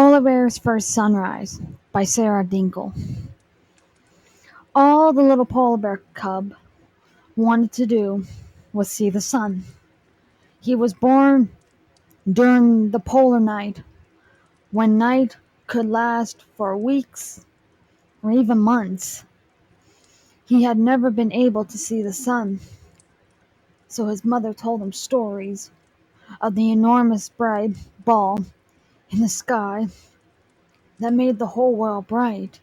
Polar Bear's First Sunrise by Sarah Dinkel. All the little polar bear cub wanted to do was see the sun. He was born during the polar night, when night could last for weeks or even months. He had never been able to see the sun, so his mother told him stories of the enormous bright ball in the sky that made the whole world bright.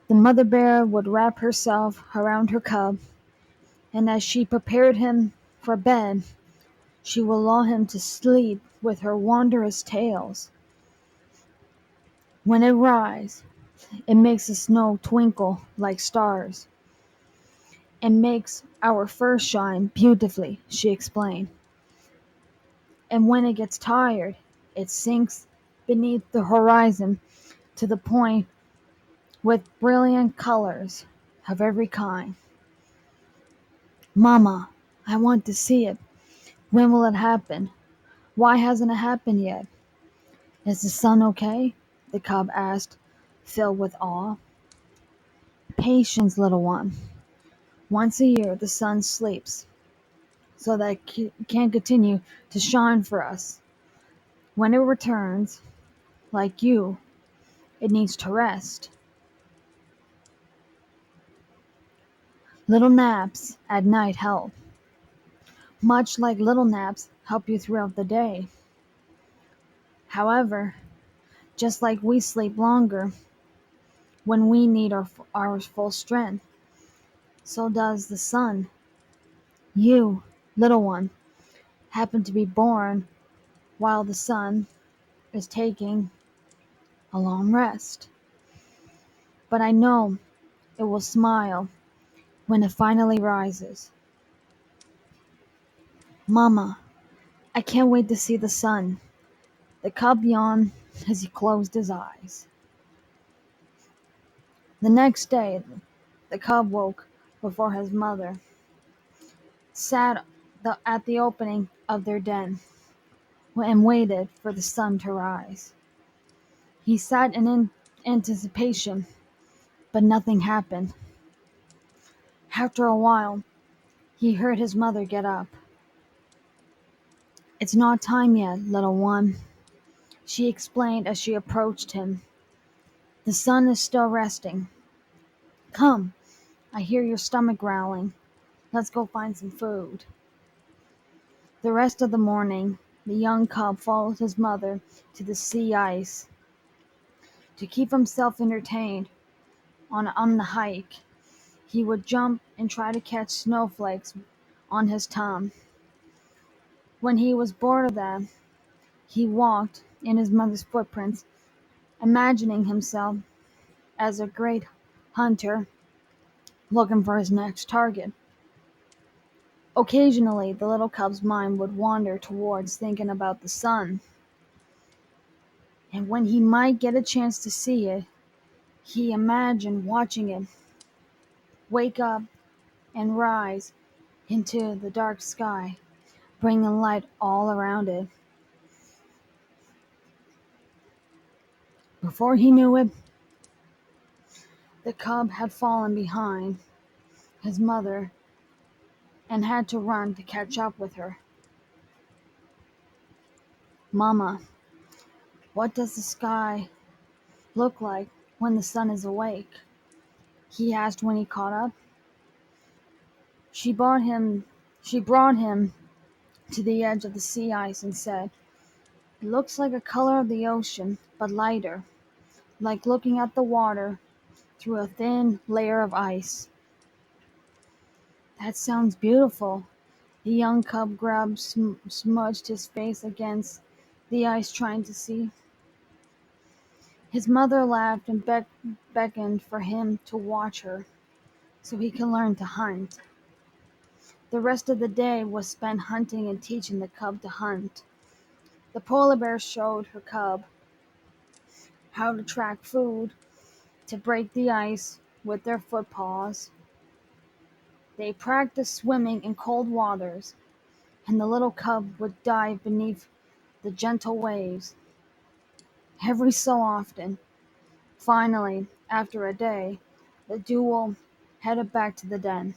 The mother bear would wrap herself around her cub, and as she prepared him for bed, she would lull him to sleep with her wondrous tales. When it rises, it makes the snow twinkle like stars, and makes our fur shine beautifully, she explained. And when it gets tired, it sinks beneath the horizon to the point with brilliant colors of every kind. Mama, I want to see it. When will it happen? Why hasn't it happened yet? Is the sun okay? The cub asked, filled with awe. Patience, little one. Once a year the sun sleeps, so that it can continue to shine for us. When it returns, like you, it needs to rest. Little naps at night help, much like little naps help you throughout the day. However, just like we sleep longer when we need our full strength, so does the sun. You, little one, happen to be born while the sun is taking a long rest. But I know it will smile when it finally rises. Mama, I can't wait to see the sun. The cub yawned as he closed his eyes. The next day, the cub woke before his mother sat at the opening of their den and waited for the sun to rise. He sat in anticipation, but nothing happened. After a while, he heard his mother get up. It's not time yet, little one, she explained as she approached him. The sun is still resting. Come, I hear your stomach growling. Let's go find some food. The rest of the morning, the young cub followed his mother to the sea ice to keep himself entertained on the hike. He would jump and try to catch snowflakes on his tongue. When he was bored of that, he walked in his mother's footprints, imagining himself as a great hunter looking for his next target. Occasionally, the little cub's mind would wander towards thinking about the sun, and when he might get a chance to see it, he imagined watching it wake up and rise into the dark sky, bringing light all around it. Before he knew it, the cub had fallen behind his mother and had to run to catch up with her. Mama, what does the sky look like when the sun is awake? He asked when he caught up. She brought him she brought him to the edge of the sea ice and said, it looks like the color of the ocean, but lighter, like looking at the water through a thin layer of ice. That sounds beautiful. The young cub grabbed smudged his face against the ice trying to see. His mother laughed and beckoned for him to watch her so he could learn to hunt. The rest of the day was spent hunting and teaching the cub to hunt. The polar bear showed her cub how to track food, to break the ice with their footpaws. They practiced swimming in cold waters, and the little cub would dive beneath the gentle waves. every so often. Finally, after a day, the duo headed back to the den.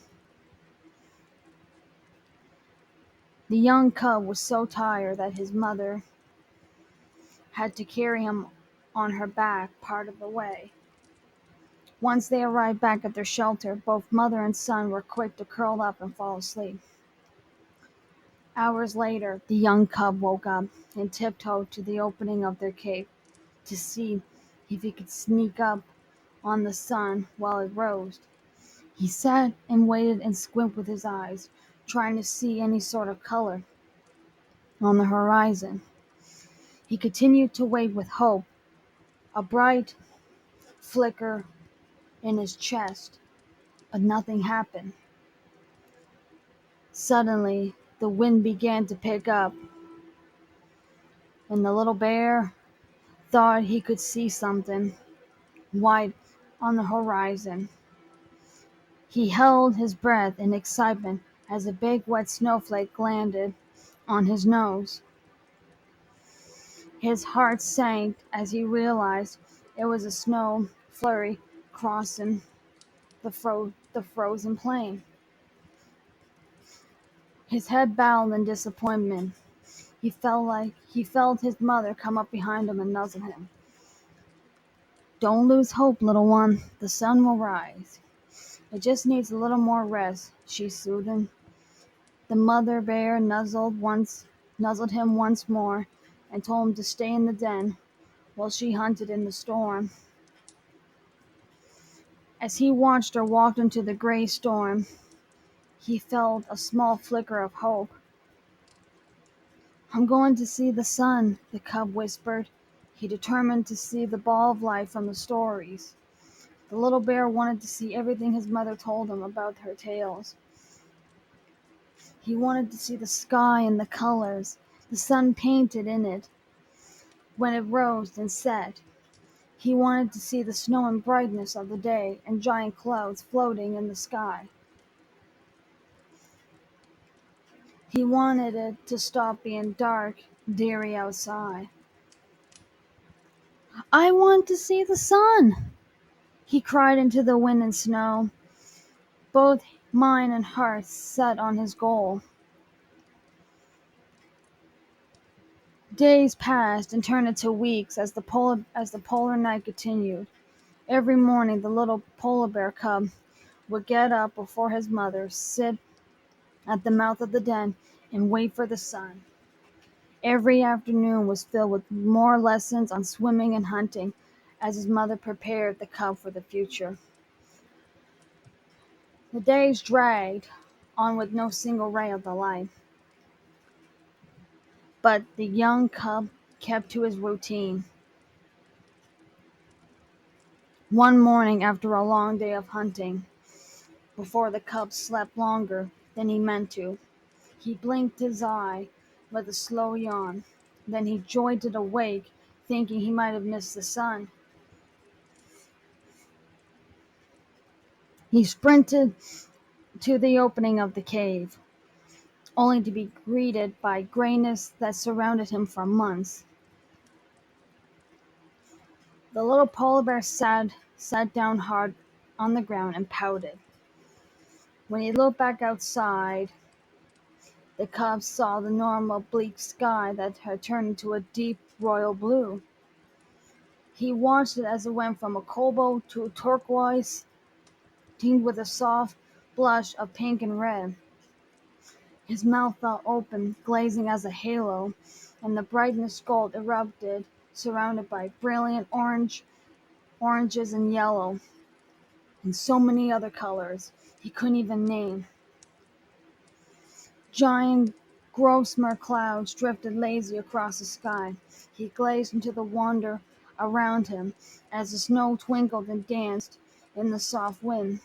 The young cub was so tired that his mother had to carry him on her back part of the way. Once they arrived back at their shelter, both mother and son were quick to curl up and fall asleep. Hours later, the young cub woke up and tiptoed to the opening of their cave to see if he could sneak up on the sun while it rose. He sat and waited and squinted with his eyes, trying to see any sort of color on the horizon. He continued to wait with hope, a bright flicker in his chest, but nothing happened. Suddenly, the wind began to pick up, and the little bear thought he could see something white on the horizon. He held his breath in excitement as a big wet snowflake landed on his nose. His heart sank as he realized it was a snow flurry crossing the frozen plain. His head bowed in disappointment. He felt his mother come up behind him and nuzzle him. "Don't lose hope, little one. The sun will rise. It just needs a little more rest," she soothed him. The mother bear nuzzled him once more and told him to stay in the den while she hunted in the storm. As he watched her walk into the gray storm, he felt a small flicker of hope. "I'm going to see the sun," the cub whispered. He determined to see the ball of light from the stories. The little bear wanted to see everything his mother told him about her tales. He wanted to see the sky and the colors, the sun painted in it when it rose and set. He wanted to see the snow and brightness of the day and giant clouds floating in the sky. He wanted it to stop being dark, dreary outside. "I want to see the sun!" he cried into the wind and snow, both mind and heart set on his goal. Days passed and turned into weeks as the polar night continued. Every morning the little polar bear cub would get up before his mother, sit at the mouth of the den, and wait for the sun. Every afternoon was filled with more lessons on swimming and hunting as his mother prepared the cub for the future. The days dragged on with no single ray of the light, but the young cub kept to his routine. One morning after a long day of hunting, before the cub slept longer than he meant to, he blinked his eye with a slow yawn. Then he jolted awake, thinking he might have missed the sun. He sprinted to the opening of the cave, only to be greeted by grayness that surrounded him for months. The little polar bear sat down hard on the ground and pouted. When he looked back outside, the cub saw the normal bleak sky that had turned into a deep royal blue. He watched it as it went from a cobalt to a turquoise, tinged with a soft blush of pink and red. His mouth fell open, glazing as a halo, and the brightness gold erupted, surrounded by brilliant oranges and yellow, and so many other colors he couldn't even name. Giant gossamer clouds drifted lazily across the sky. He gazed into the wonder around him as the snow twinkled and danced in the soft wind.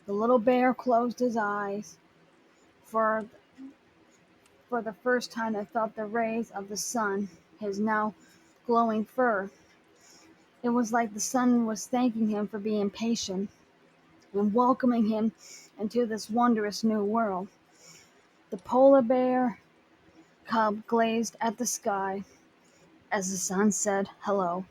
The little bear closed his eyes for for the first time and felt the rays of the sun, his now glowing fur. It was like the sun was thanking him for being patient and welcoming him into this wondrous new world. The polar bear cub gazed at the sky, as the sun said hello.